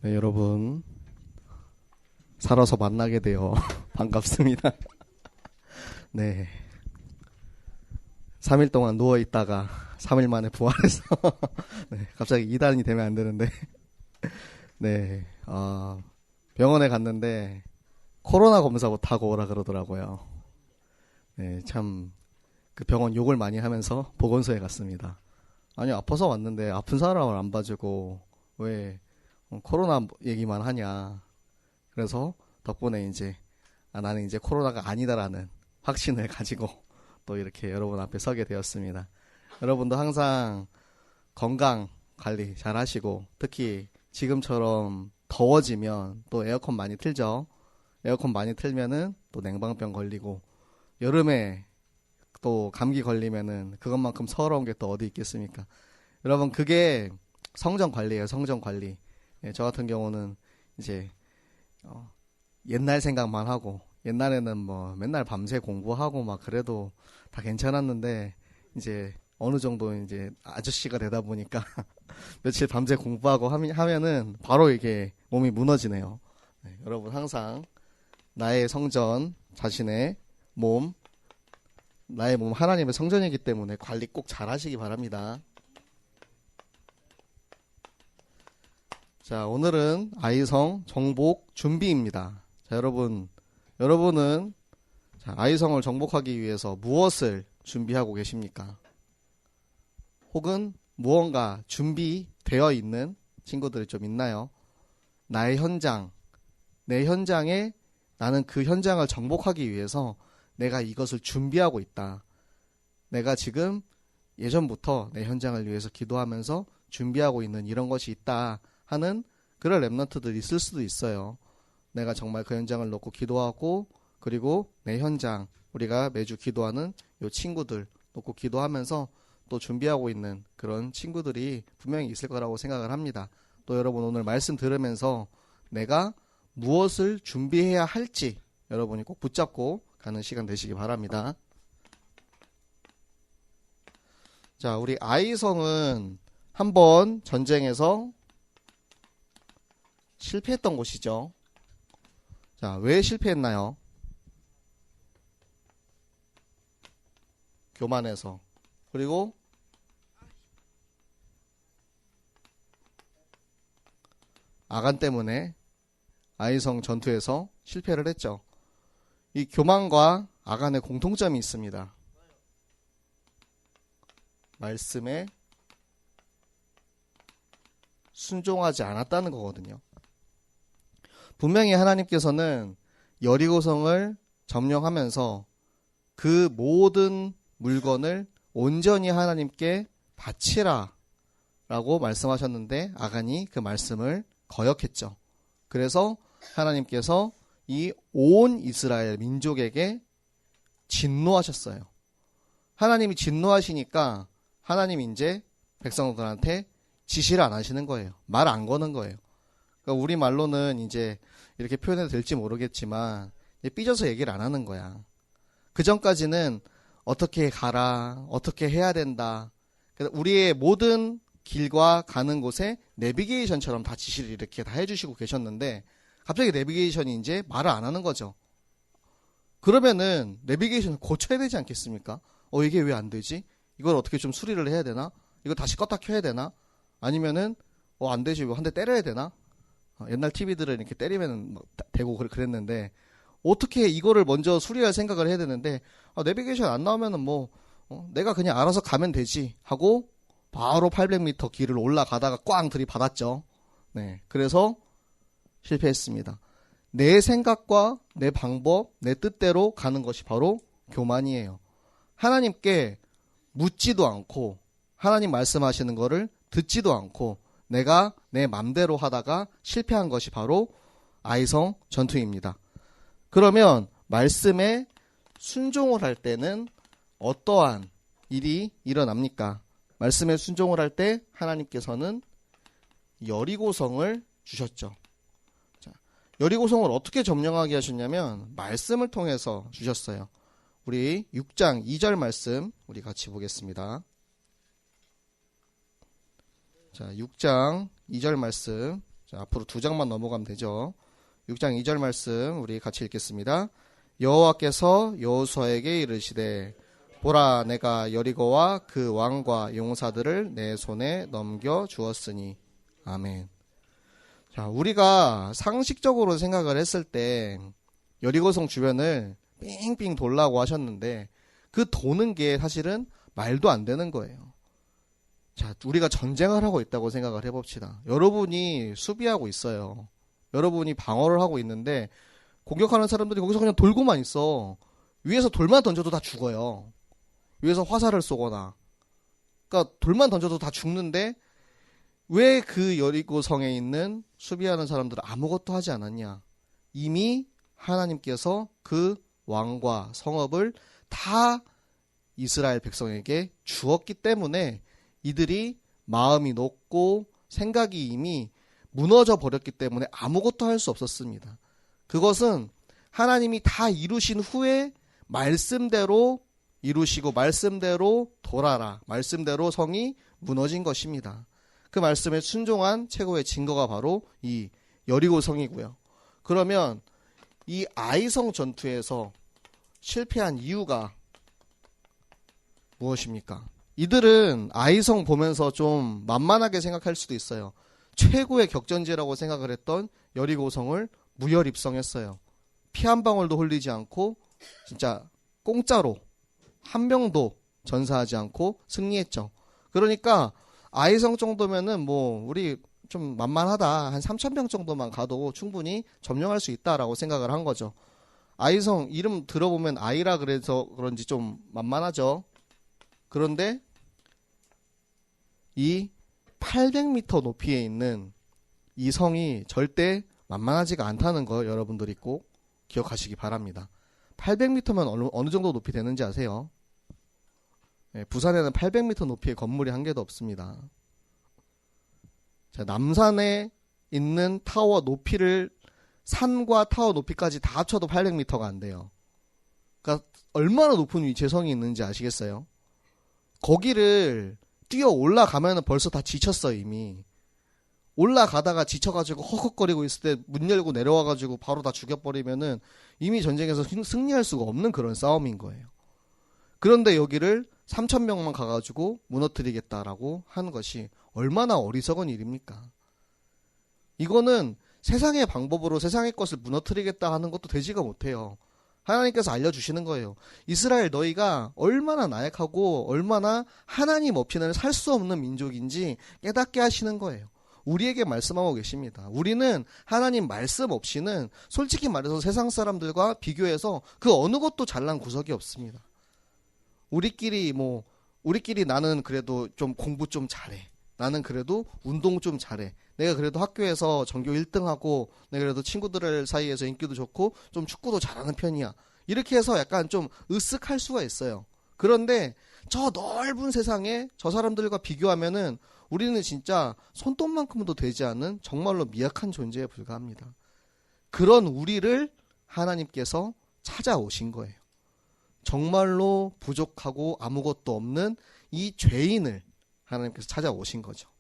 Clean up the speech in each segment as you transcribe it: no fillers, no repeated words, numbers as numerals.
네, 여러분 살아서 만나게 되어 반갑습니다. 네, 3일 동안 누워있다가 3일 만에 부활해서 네, 갑자기 2단이 되면 안 되는데 네, 병원에 갔는데 코로나 검사부터 하고 오라 그러더라고요. 네, 참 그 병원 욕을 많이 하면서 보건소에 갔습니다. 아니, 아파서 왔는데 아픈 사람을 안 봐주고 왜 코로나 얘기만 하냐. 그래서 덕분에 이제 나는 이제 코로나가 아니다라는 확신을 가지고 또 이렇게 여러분 앞에 서게 되었습니다. 여러분도 항상 건강 관리 잘 하시고, 특히 지금처럼 더워지면 또 에어컨 많이 틀죠. 에어컨 많이 틀면은 또 냉방병 걸리고, 여름에 또 감기 걸리면은 그것만큼 서러운 게 또 어디 있겠습니까? 여러분, 그게 성정 관리예요. 성정 관리. 예, 저 같은 경우는 이제 옛날 생각만 하고, 옛날에는 뭐 맨날 밤새 공부하고 막 그래도 다 괜찮았는데, 이제 어느 정도 이제 아저씨가 되다 보니까 며칠 밤새 공부하고 하면은 바로 이게 몸이 무너지네요. 네, 여러분 항상 나의 성전, 자신의 몸, 나의 몸 하나님의 성전이기 때문에 관리 꼭 잘 하시기 바랍니다. 자, 오늘은 아이성 정복 준비입니다. 자, 여러분은 자, 아이성을 정복하기 위해서 무엇을 준비하고 계십니까? 혹은 무언가 준비되어 있는 친구들이 좀 있나요? 나의 현장, 내 현장에 나는 그 현장을 정복하기 위해서 내가 이것을 준비하고 있다. 내가 지금 예전부터 내 현장을 위해서 기도하면서 준비하고 있는 이런 것이 있다 하는 그런 랩런트들이 있을 수도 있어요. 내가 정말 그 현장을 놓고 기도하고, 그리고 내 현장, 우리가 매주 기도하는 요 친구들 놓고 기도하면서 또 준비하고 있는 그런 친구들이 분명히 있을 거라고 생각을 합니다. 또 여러분 오늘 말씀 들으면서 내가 무엇을 준비해야 할지 여러분이 꼭 붙잡고 가는 시간 되시기 바랍니다. 자, 우리 아이성은 한번 전쟁에서 실패했던 곳이죠. 자, 왜 실패했나요? 교만해서. 그리고 아간 때문에 아이성 전투에서 실패를 했죠. 이 교만과 아간의 공통점이 있습니다. 말씀에 순종하지 않았다는 거거든요. 분명히 하나님께서는 여리고성을 점령하면서 그 모든 물건을 온전히 하나님께 바치라 라고 말씀하셨는데 아간이 그 말씀을 거역했죠. 그래서 하나님께서 이 온 이스라엘 민족에게 진노하셨어요. 하나님이 진노하시니까 하나님이 이제 백성들한테 지시를 안 하시는 거예요. 말 안 거는 거예요. 그러니까 우리 말로는 이제 이렇게 표현해도 될지 모르겠지만 삐져서 얘기를 안 하는 거야. 그 전까지는 어떻게 가라, 어떻게 해야 된다. 우리의 모든 길과 가는 곳에 내비게이션처럼 다 지시를 이렇게 다 해주시고 계셨는데 갑자기 내비게이션이 이제 말을 안 하는 거죠. 그러면은 내비게이션을 고쳐야 되지 않겠습니까? 이게 왜 안 되지? 이걸 어떻게 좀 수리를 해야 되나? 이거 다시 껐다 켜야 되나? 아니면은 안 되지, 한 대 때려야 되나? 옛날 TV들은 이렇게 때리면 뭐 되고 그랬는데 어떻게 이거를 먼저 수리할 생각을 해야 되는데 내비게이션 안 나오면은 뭐 내가 그냥 알아서 가면 되지 하고 바로 800m 길을 올라가다가 꽝 들이받았죠. 네, 그래서 실패했습니다. 내 생각과 내 방법, 내 뜻대로 가는 것이 바로 교만이에요. 하나님께 묻지도 않고 하나님 말씀하시는 거를 듣지도 않고 내가 내 맘대로 하다가 실패한 것이 바로 아이성 전투입니다. 그러면 말씀에 순종을 할 때는 어떠한 일이 일어납니까? 말씀에 순종을 할 때 하나님께서는 여리고성을 주셨죠. 자, 여리고성을 어떻게 점령하게 하셨냐면 말씀을 통해서 주셨어요. 우리 6장 2절 말씀 우리 같이 보겠습니다. 자, 6장 2절 말씀. 자, 앞으로 2장만 넘어가면 되죠. 6장 2절 말씀 우리 같이 읽겠습니다. 여호와께서 여호수아에게 이르시되 보라 내가 여리고와 그 왕과 용사들을 내 손에 넘겨 주었으니. 아멘. 자, 우리가 상식적으로 생각을 했을 때 여리고성 주변을 삥삥 돌라고 하셨는데 그 도는 게 사실은 말도 안 되는 거예요. 자, 우리가 전쟁을 하고 있다고 생각을 해봅시다. 여러분이 수비하고 있어요. 여러분이 방어를 하고 있는데 공격하는 사람들이 거기서 그냥 돌고만 있어. 위에서 돌만 던져도 다 죽어요. 위에서 화살을 쏘거나. 그러니까 돌만 던져도 다 죽는데 왜 그 여리고성에 있는 수비하는 사람들은 아무것도 하지 않았냐? 이미 하나님께서 그 왕과 성읍을 다 이스라엘 백성에게 주었기 때문에 이들이 마음이 높고 생각이 이미 무너져 버렸기 때문에 아무것도 할 수 없었습니다. 그것은 하나님이 다 이루신 후에 말씀대로 이루시고 말씀대로 돌아라. 말씀대로 성이 무너진 것입니다. 그 말씀에 순종한 최고의 증거가 바로 이 여리고성이고요. 그러면 이 아이성 전투에서 실패한 이유가 무엇입니까? 이들은 아이성 보면서 좀 만만하게 생각할 수도 있어요. 최고의 격전지라고 생각을 했던 여리고성을 무혈입성했어요. 피 한 방울도 흘리지 않고 진짜 공짜로 한 명도 전사하지 않고 승리했죠. 그러니까 아이성 정도면은 뭐 우리 좀 만만하다. 한 3,000명 정도만 가도 충분히 점령할 수 있다라고 생각을 한 거죠. 아이성 이름 들어보면 아이라 그래서 그런지 좀 만만하죠. 그런데 이 800m 높이에 있는 이 성이 절대 만만하지가 않다는 거 여러분들이 꼭 기억하시기 바랍니다. 800m면 어느 정도 높이 되는지 아세요? 네, 부산에는 800m 높이의 건물이 한 개도 없습니다. 자, 남산에 있는 타워 높이를 산과 타워 높이까지 다 합쳐도 800m가 안 돼요. 그러니까 얼마나 높은 위치에 성이 있는지 아시겠어요? 거기를 뛰어 올라가면 벌써 다 지쳤어요, 이미. 올라가다가 지쳐가지고 헉헉거리고 있을 때 문 열고 내려와가지고 바로 다 죽여버리면은 이미 전쟁에서 승리할 수가 없는 그런 싸움인 거예요. 그런데 여기를 3,000명만 가가지고 무너뜨리겠다라고 하는 것이 얼마나 어리석은 일입니까? 이거는 세상의 방법으로 세상의 것을 무너뜨리겠다 하는 것도 되지가 못해요. 하나님께서 알려주시는 거예요. 이스라엘 너희가 얼마나 나약하고 얼마나 하나님 없이는 살 수 없는 민족인지 깨닫게 하시는 거예요. 우리에게 말씀하고 계십니다. 우리는 하나님 말씀 없이는 솔직히 말해서 세상 사람들과 비교해서 그 어느 것도 잘난 구석이 없습니다. 우리끼리 나는 그래도 좀 공부 좀 잘해. 나는 그래도 운동 좀 잘해. 내가 그래도 학교에서 전교 1등하고 내가 그래도 친구들 사이에서 인기도 좋고 좀 축구도 잘하는 편이야. 이렇게 해서 약간 좀 으쓱할 수가 있어요. 그런데 저 넓은 세상에 저 사람들과 비교하면은 우리는 진짜 손톱만큼도 되지 않은 정말로 미약한 존재에 불과합니다. 그런 우리를 하나님께서 찾아오신 거예요. 정말로 부족하고 아무것도 없는 이 죄인을 하나님께서 찾아오신 거죠.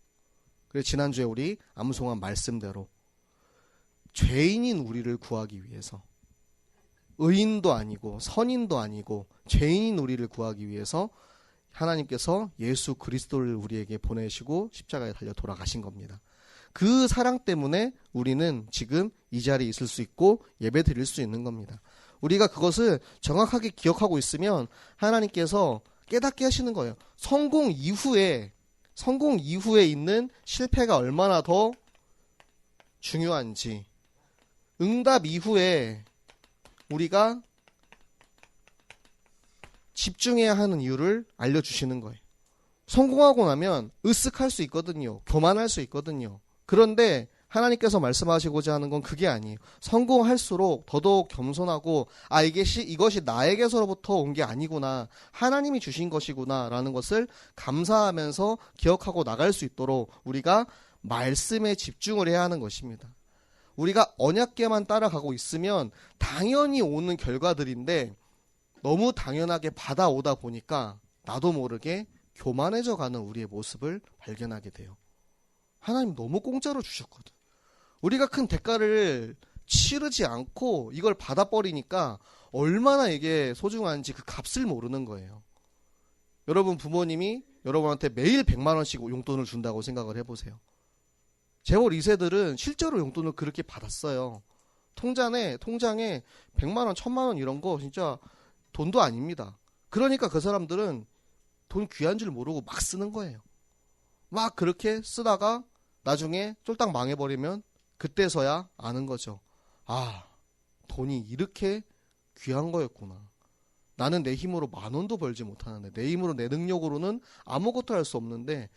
그래서 지난주에 우리 암송한 말씀대로 죄인인 우리를 구하기 위해서 의인도 아니고 선인도 아니고 죄인인 우리를 구하기 위해서 하나님께서 예수 그리스도를 우리에게 보내시고 십자가에 달려 돌아가신 겁니다. 그 사랑 때문에 우리는 지금 이 자리에 있을 수 있고 예배 드릴 수 있는 겁니다. 우리가 그것을 정확하게 기억하고 있으면 하나님께서 깨닫게 하시는 거예요. 성공 이후에 있는 실패가 얼마나 더 중요한지, 응답 이후에 우리가 집중해야 하는 이유를 알려주시는 거예요. 성공하고 나면 으쓱할 수 있거든요. 교만할 수 있거든요. 그런데 하나님께서 말씀하시고자 하는 건 그게 아니에요. 성공할수록 더더욱 겸손하고 이것이 나에게서부터 온 게 아니구나. 하나님이 주신 것이구나 라는 것을 감사하면서 기억하고 나갈 수 있도록 우리가 말씀에 집중을 해야 하는 것입니다. 우리가 언약궤만 따라가고 있으면 당연히 오는 결과들인데 너무 당연하게 받아오다 보니까 나도 모르게 교만해져 가는 우리의 모습을 발견하게 돼요. 하나님 너무 공짜로 주셨거든. 우리가 큰 대가를 치르지 않고 이걸 받아버리니까 얼마나 이게 소중한지 그 값을 모르는 거예요. 여러분 부모님이 여러분한테 매일 100만 원씩 용돈을 준다고 생각을 해보세요. 재벌 2세들은 실제로 용돈을 그렇게 받았어요. 통장에 100만 원, 1000만 원 이런 거 진짜 돈도 아닙니다. 그러니까 그 사람들은 돈 귀한 줄 모르고 막 쓰는 거예요. 막 그렇게 쓰다가 나중에 쫄딱 망해버리면 그때서야 아는 거죠. 아, 돈이 이렇게 귀한 거였구나. 나는 내 힘으로 10,000원도 벌지 못하는데, 내 힘으로 내 능력으로는 아무것도 할 수 없는데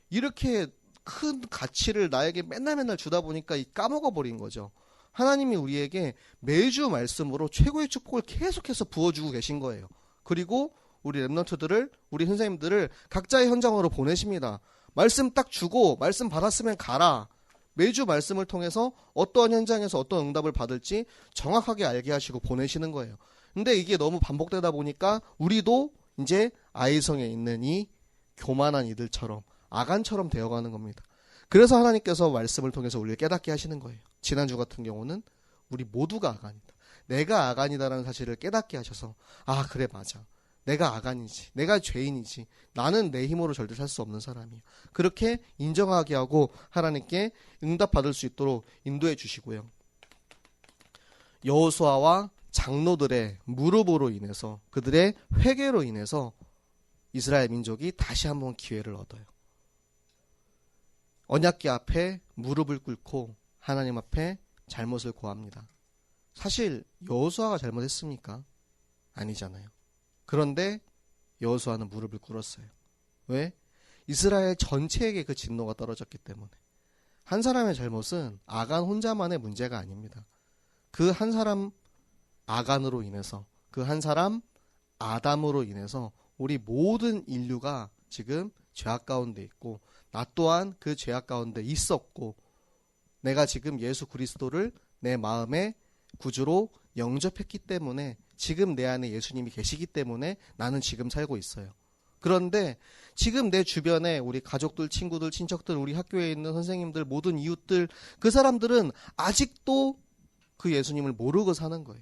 이렇게 큰 가치를 나에게 맨날 주다 보니까 까먹어버린 거죠. 하나님이 우리에게 매주 말씀으로 최고의 축복을 계속해서 부어주고 계신 거예요. 그리고 우리 랩런트들을, 우리 선생님들을 각자의 현장으로 보내십니다. 말씀 딱 주고 말씀 받았으면 가라. 매주 말씀을 통해서 어떠한 현장에서 어떤 응답을 받을지 정확하게 알게 하시고 보내시는 거예요. 근데 이게 너무 반복되다 보니까 우리도 이제 아이성에 있는 이 교만한 이들처럼 아간처럼 되어가는 겁니다. 그래서 하나님께서 말씀을 통해서 우리를 깨닫게 하시는 거예요. 지난주 같은 경우는 우리 모두가 아간이다. 내가 아간이다라는 사실을 깨닫게 하셔서 아 그래 맞아. 내가 아간이지. 내가 죄인이지. 나는 내 힘으로 절대 살 수 없는 사람이야. 그렇게 인정하게 하고 하나님께 응답받을 수 있도록 인도해 주시고요. 여호수아와 장로들의 무릎으로 인해서 그들의 회개로 인해서 이스라엘 민족이 다시 한번 기회를 얻어요. 언약궤 앞에 무릎을 꿇고 하나님 앞에 잘못을 고합니다. 사실 여호수아가 잘못했습니까? 아니잖아요. 그런데 여호수아는 무릎을 꿇었어요. 왜? 이스라엘 전체에게 그 진노가 떨어졌기 때문에. 한 사람의 잘못은 아간 혼자만의 문제가 아닙니다. 그 한 사람 아간으로 인해서, 그 한 사람 아담으로 인해서 우리 모든 인류가 지금 죄악 가운데 있고 나 또한 그 죄악 가운데 있었고 내가 지금 예수 그리스도를 내 마음의 구주로 영접했기 때문에 지금 내 안에 예수님이 계시기 때문에 나는 지금 살고 있어요. 그런데 지금 내 주변에 우리 가족들, 친구들, 친척들, 우리 학교에 있는 선생님들, 모든 이웃들, 그 사람들은 아직도 그 예수님을 모르고 사는 거예요.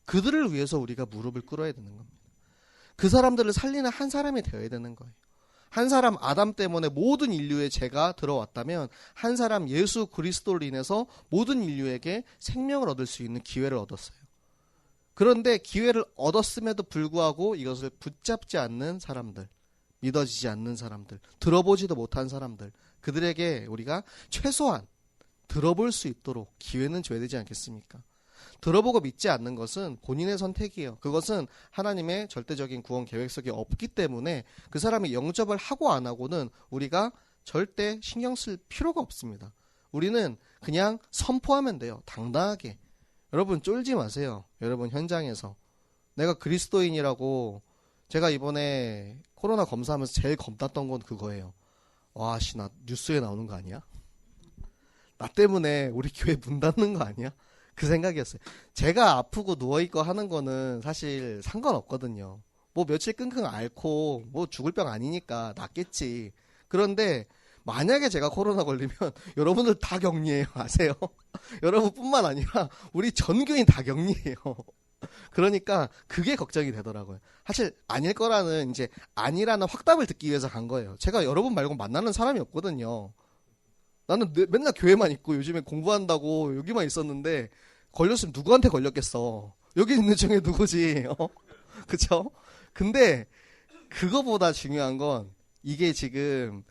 그들을 위해서 우리가 무릎을 꿇어야 되는 겁니다. 그 사람들을 살리는 한 사람이 되어야 되는 거예요. 한 사람 아담 때문에 모든 인류의 죄가 들어왔다면 한 사람 예수 그리스도로 인해서 모든 인류에게 생명을 얻을 수 있는 기회를 얻었어요. 그런데 기회를 얻었음에도 불구하고 이것을 붙잡지 않는 사람들, 믿어지지 않는 사람들, 들어보지도 못한 사람들, 그들에게 우리가 최소한 들어볼 수 있도록 기회는 줘야 되지 않겠습니까? 들어보고 믿지 않는 것은 본인의 선택이에요. 그것은 하나님의 절대적인 구원 계획 속에 없기 때문에 그 사람이 영접을 하고 안 하고는 우리가 절대 신경 쓸 필요가 없습니다. 우리는 그냥 선포하면 돼요. 당당하게. 여러분 쫄지 마세요. 여러분 현장에서. 내가 그리스도인이라고 제가 이번에 코로나 검사하면서 제일 겁났던 건 그거예요. 와, 씨, 나 뉴스에 나오는 거 아니야? 나 때문에 우리 교회 문 닫는 거 아니야? 그 생각이었어요. 제가 아프고 누워있고 하는 거는 사실 상관없거든요. 뭐 며칠 끙끙 앓고 뭐 죽을 병 아니니까 낫겠지. 그런데 만약에 제가 코로나 걸리면 여러분들 다 격리해요. 아세요? 여러분뿐만 아니라 우리 전 교인 다 격리해요. 그러니까 그게 걱정이 되더라고요. 사실 아닐 거라는 이제 아니라는 확답을 듣기 위해서 간 거예요. 제가 여러분 말고 만나는 사람이 없거든요. 나는 맨날 교회만 있고 요즘에 공부한다고 여기만 있었는데 걸렸으면 누구한테 걸렸겠어. 여기 있는 중에 누구지? 그쵸? 근데 그거보다 중요한 건 이게 지금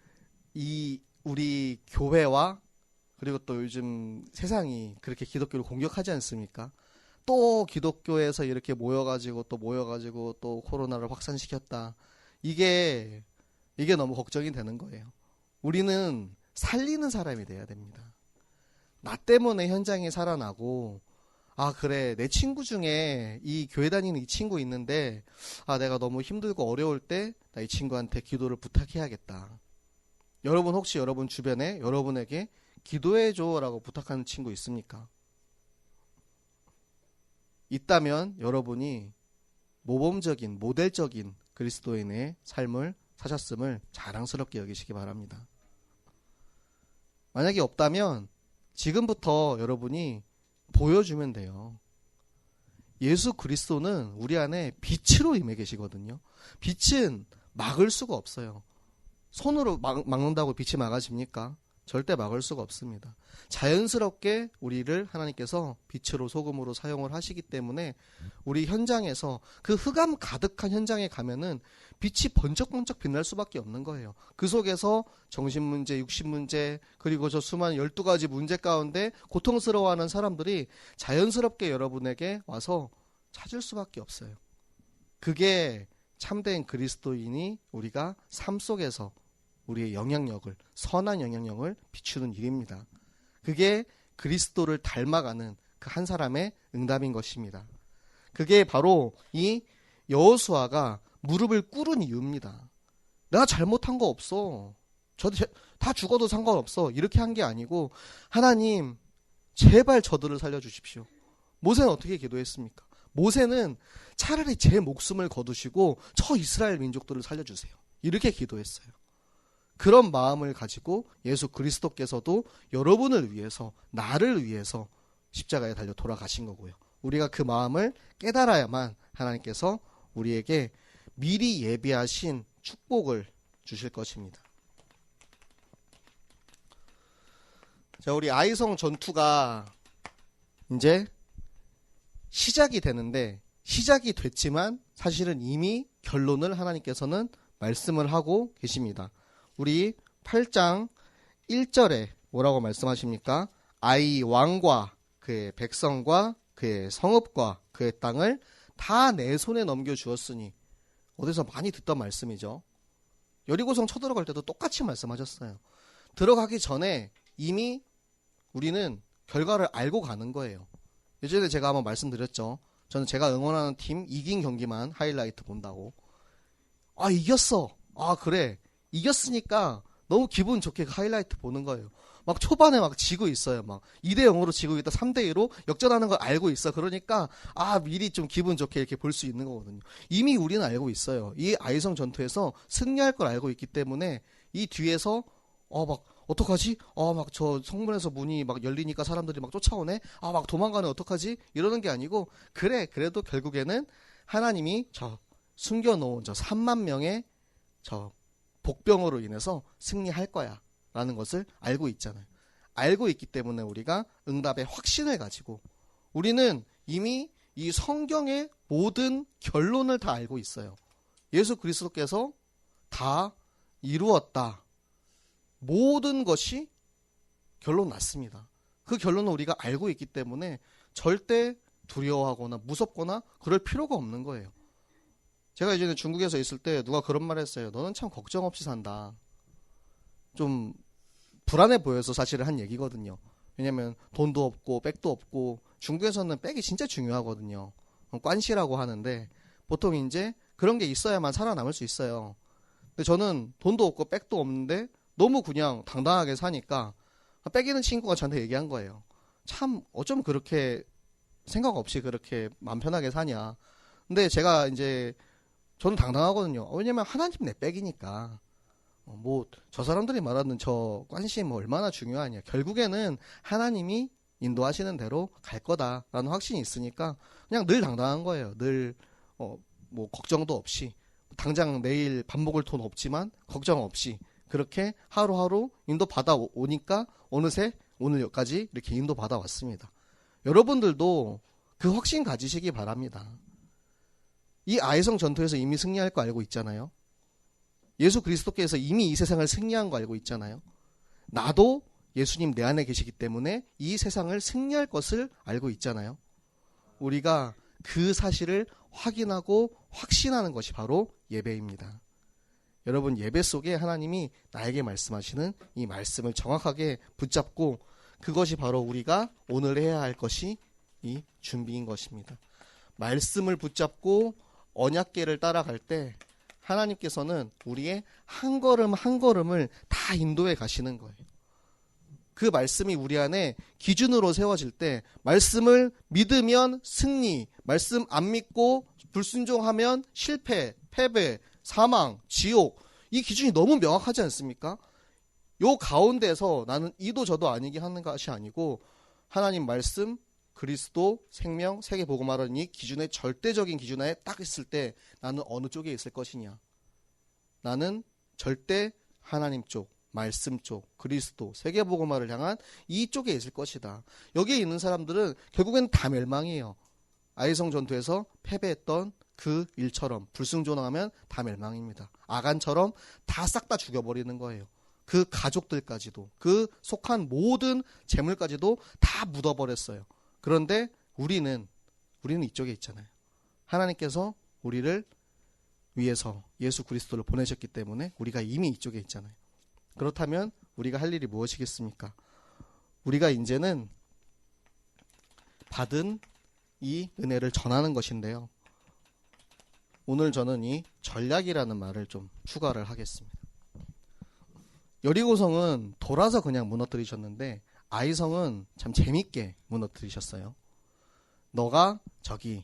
이 우리 교회와 그리고 또 요즘 세상이 그렇게 기독교를 공격하지 않습니까? 또 기독교에서 이렇게 모여가지고 또 코로나를 확산시켰다. 이게 너무 걱정이 되는 거예요. 우리는 살리는 사람이 돼야 됩니다. 나 때문에 현장에 살아나고 아 그래 내 친구 중에 이 교회 다니는 이 친구 있는데 아 내가 너무 힘들고 어려울 때 나 이 친구한테 기도를 부탁해야겠다. 여러분 혹시 여러분 주변에 여러분에게 기도해줘 라고 부탁하는 친구 있습니까? 있다면 여러분이 모범적인 모델적인 그리스도인의 삶을 사셨음을 자랑스럽게 여기시기 바랍니다. 만약에 없다면 지금부터 여러분이 보여주면 돼요. 예수 그리스도는 우리 안에 빛으로 임해 계시거든요. 빛은 막을 수가 없어요. 손으로 막는다고 빛이 막아집니까? 절대 막을 수가 없습니다. 자연스럽게 우리를 하나님께서 빛으로 소금으로 사용을 하시기 때문에 우리 현장에서 그 흑암 가득한 현장에 가면은 빛이 번쩍번쩍 빛날 수밖에 없는 거예요. 그 속에서 정신문제, 육신문제, 그리고 저 수많은 12가지 문제 가운데 고통스러워하는 사람들이 자연스럽게 여러분에게 와서 찾을 수밖에 없어요. 그게 참된 그리스도인이 우리가 삶 속에서 우리의 영향력을, 선한 영향력을 비추는 일입니다. 그게 그리스도를 닮아가는 그 한 사람의 응답인 것입니다. 그게 바로 이 여호수아가 무릎을 꿇은 이유입니다. 내가 잘못한 거 없어. 저도 다 죽어도 상관없어. 이렇게 한 게 아니고, 하나님 제발 저들을 살려주십시오. 모세는 어떻게 기도했습니까? 모세는 차라리 제 목숨을 거두시고 저 이스라엘 민족들을 살려주세요. 이렇게 기도했어요. 그런 마음을 가지고 예수 그리스도께서도 여러분을 위해서, 나를 위해서 십자가에 달려 돌아가신 거고요. 우리가 그 마음을 깨달아야만 하나님께서 우리에게 미리 예비하신 축복을 주실 것입니다. 자, 우리 아이성 전투가 이제 시작이 되는데, 시작이 됐지만 사실은 이미 결론을 하나님께서는 말씀을 하고 계십니다. 우리 8장 1절에 뭐라고 말씀하십니까? 아이 왕과 그의 백성과 그의 성읍과 그의 땅을 다 내 손에 넘겨주었으니, 어디서 많이 듣던 말씀이죠. 여리고성 쳐들어갈 때도 똑같이 말씀하셨어요. 들어가기 전에 이미 우리는 결과를 알고 가는 거예요. 예전에 제가 한번 말씀드렸죠. 저는 제가 응원하는 팀 이긴 경기만 하이라이트 본다고. 아, 이겼어. 아, 그래. 이겼으니까 너무 기분 좋게 하이라이트 보는 거예요. 막 초반에 막 지고 있어요. 막 2대0으로 지고 있다 3대2로 역전하는 걸 알고 있어. 그러니까 미리 좀 기분 좋게 이렇게 볼 수 있는 거거든요. 이미 우리는 알고 있어요. 이 아이성 전투에서 승리할 걸 알고 있기 때문에 이 뒤에서 막 어떡하지? 막 저 성문에서 문이 막 열리니까 사람들이 막 쫓아오네? 막 도망가네, 어떡하지? 이러는 게 아니고, 그래도 결국에는 하나님이 저 숨겨놓은 저 3만 명의 저 복병으로 인해서 승리할 거야 라는 것을 알고 있잖아요. 알고 있기 때문에 우리가 응답의 확신을 가지고, 우리는 이미 이 성경의 모든 결론을 다 알고 있어요. 예수 그리스도께서 다 이루었다. 모든 것이 결론 났습니다. 그 결론을 우리가 알고 있기 때문에 절대 두려워하거나 무섭거나 그럴 필요가 없는 거예요. 제가 예전에 중국에서 있을 때 누가 그런 말 했어요. 너는 참 걱정 없이 산다. 좀 불안해 보여서 사실은 한 얘기거든요. 왜냐면 돈도 없고 백도 없고, 중국에서는 백이 진짜 중요하거든요. 관시라고 하는데 보통 이제 그런 게 있어야만 살아남을 수 있어요. 근데 저는 돈도 없고 백도 없는데 너무 그냥 당당하게 사니까 백 있는 친구가 저한테 얘기한 거예요. 참 어쩜 그렇게 생각 없이 그렇게 마음 편하게 사냐. 근데 제가 이제 저는 당당하거든요. 왜냐면 하나님 내 백이니까. 저 사람들이 말하는 저 관심 얼마나 중요하냐. 결국에는 하나님이 인도하시는 대로 갈 거다라는 확신이 있으니까 그냥 늘 당당한 거예요. 늘 걱정도 없이, 당장 내일 밥 먹을 돈 없지만 걱정 없이 그렇게 하루하루 인도 받아오니까 어느새 오늘 여기까지 이렇게 인도 받아왔습니다. 여러분들도 그 확신 가지시기 바랍니다. 이 아이성 전투에서 이미 승리할 거 알고 있잖아요. 예수 그리스도께서 이미 이 세상을 승리한 거 알고 있잖아요. 나도 예수님 내 안에 계시기 때문에 이 세상을 승리할 것을 알고 있잖아요. 우리가 그 사실을 확인하고 확신하는 것이 바로 예배입니다. 여러분, 예배 속에 하나님이 나에게 말씀하시는 이 말씀을 정확하게 붙잡고, 그것이 바로 우리가 오늘 해야 할 것이 이 준비인 것입니다. 말씀을 붙잡고 언약궤를 따라갈 때 하나님께서는 우리의 한 걸음 한 걸음을 다 인도해 가시는 거예요. 그 말씀이 우리 안에 기준으로 세워질 때, 말씀을 믿으면 승리, 말씀 안 믿고 불순종하면 실패, 패배, 사망, 지옥, 이 기준이 너무 명확하지 않습니까? 요 가운데서 나는 이도 저도 아니게 하는 것이 아니고 하나님 말씀, 그리스도, 생명, 세계복음화라는 이 기준의 절대적인 기준에 딱 있을 때 나는 어느 쪽에 있을 것이냐. 나는 절대 하나님 쪽, 말씀 쪽, 그리스도, 세계복음화를 향한 이쪽에 있을 것이다. 여기에 있는 사람들은 결국엔 다 멸망이에요. 아이성 전투에서 패배했던 그 일처럼 불승존하면 다 멸망입니다. 아간처럼 다 싹 다 죽여버리는 거예요. 그 가족들까지도, 그 속한 모든 재물까지도 다 묻어버렸어요. 그런데 우리는 이쪽에 있잖아요. 하나님께서 우리를 위해서 예수 그리스도를 보내셨기 때문에 우리가 이미 이쪽에 있잖아요. 그렇다면 우리가 할 일이 무엇이겠습니까? 우리가 이제는 받은 이 은혜를 전하는 것인데요. 오늘 저는 이 전략이라는 말을 좀 추가를 하겠습니다. 여리고성은 돌아서 그냥 무너뜨리셨는데 아이성은 참 재밌게 무너뜨리셨어요. 너가 저기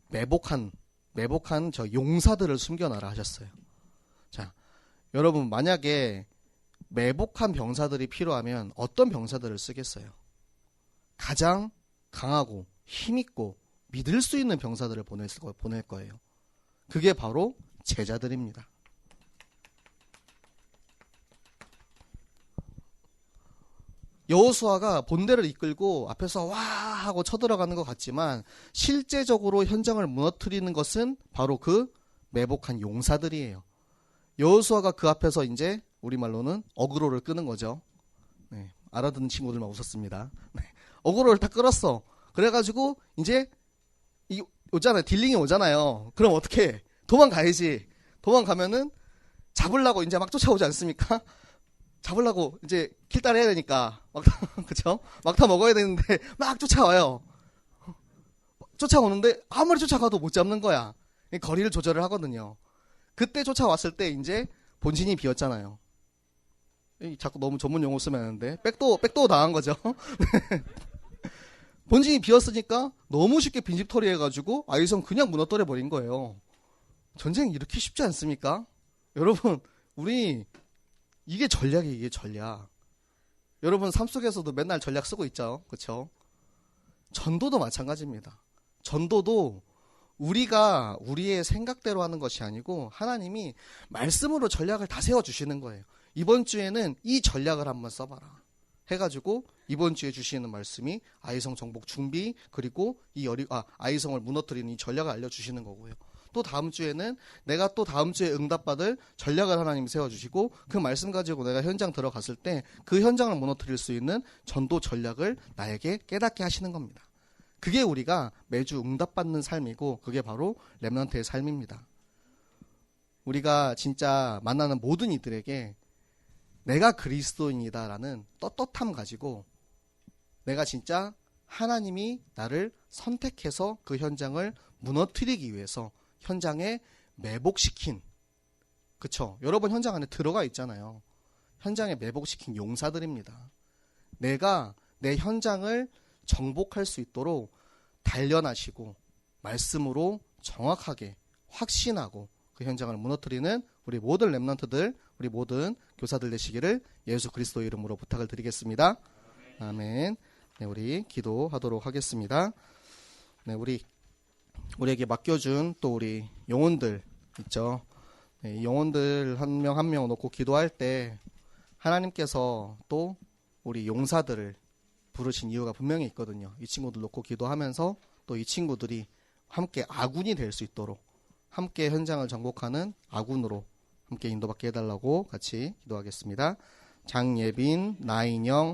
매복한 저 용사들을 숨겨놔라 하셨어요. 자, 여러분 만약에 매복한 병사들이 필요하면 어떤 병사들을 쓰겠어요? 가장 강하고 힘있고 믿을 수 있는 병사들을 보낼 거예요. 그게 바로 제자들입니다. 여호수아가 본대를 이끌고 앞에서 와 하고 쳐들어가는 것 같지만 실제적으로 현장을 무너뜨리는 것은 바로 그 매복한 용사들이에요. 여호수아가 그 앞에서 이제 우리말로는 어그로를 끄는 거죠. 네, 알아듣는 친구들만 웃었습니다. 네, 어그로를 다 끌었어. 그래가지고 이제 오잖아요. 딜링이 오잖아요. 그럼 어떻게 해? 도망가야지. 도망가면은 잡으려고 이제 막 쫓아오지 않습니까? 잡으려고 이제 kil달 해야 되니까 그쵸? 막타 먹어야 되는데 막 쫓아와요. 쫓아오는데 아무리 쫓아가도 못 잡는 거야. 거리를 조절을 하거든요. 그때 쫓아왔을 때 이제 본진이 비었잖아요. 자꾸 너무 전문 용어 쓰면 하는데 백도 당한 거죠. 본진이 비었으니까 너무 쉽게 빈집털이 해가지고 아이성 그냥 무너뜨려 버린 거예요. 전쟁이 이렇게 쉽지 않습니까? 여러분 이게 전략이에요. 이게 전략. 여러분 삶 속에서도 맨날 전략 쓰고 있죠. 그렇죠? 전도도 마찬가지입니다. 전도도 우리가 우리의 생각대로 하는 것이 아니고 하나님이 말씀으로 전략을 다 세워주시는 거예요. 이번 주에는 이 전략을 한번 써봐라 해가지고 이번 주에 주시는 말씀이 아이성 정복 준비 그리고 아이성을 무너뜨리는 이 전략을 알려주시는 거고요. 또 다음 주에는 내가 또 다음 주에 응답받을 전략을 하나님이 세워주시고 그 말씀 가지고 내가 현장 들어갔을 때 그 현장을 무너뜨릴 수 있는 전도 전략을 나에게 깨닫게 하시는 겁니다. 그게 우리가 매주 응답받는 삶이고 그게 바로 렘넌트의 삶입니다. 우리가 진짜 만나는 모든 이들에게 내가 그리스도인이다라는 떳떳함 가지고 내가 진짜 하나님이 나를 선택해서 그 현장을 무너뜨리기 위해서 현장에 매복시킨 그쵸? 여러분 현장 안에 들어가 있잖아요. 현장에 매복시킨 용사들입니다. 내가 내 현장을 정복할 수 있도록 단련하시고 말씀으로 정확하게 확신하고 그 현장을 무너뜨리는 우리 모든 렘넌트들 우리 모든 교사들 되시기를 예수 그리스도 이름으로 부탁을 드리겠습니다. 아멘. 네, 우리 기도하도록 하겠습니다. 네, 우리에게 맡겨준 또 우리 영혼들 있죠. 네, 이 영혼들 한 명 한 명 놓고 기도할 때 하나님께서 또 우리 용사들을 부르신 이유가 분명히 있거든요. 이 친구들 놓고 기도하면서 또 이 친구들이 함께 아군이 될 수 있도록 함께 현장을 정복하는 아군으로 함께 인도받게 해달라고 같이 기도하겠습니다. 장예빈, 나인영,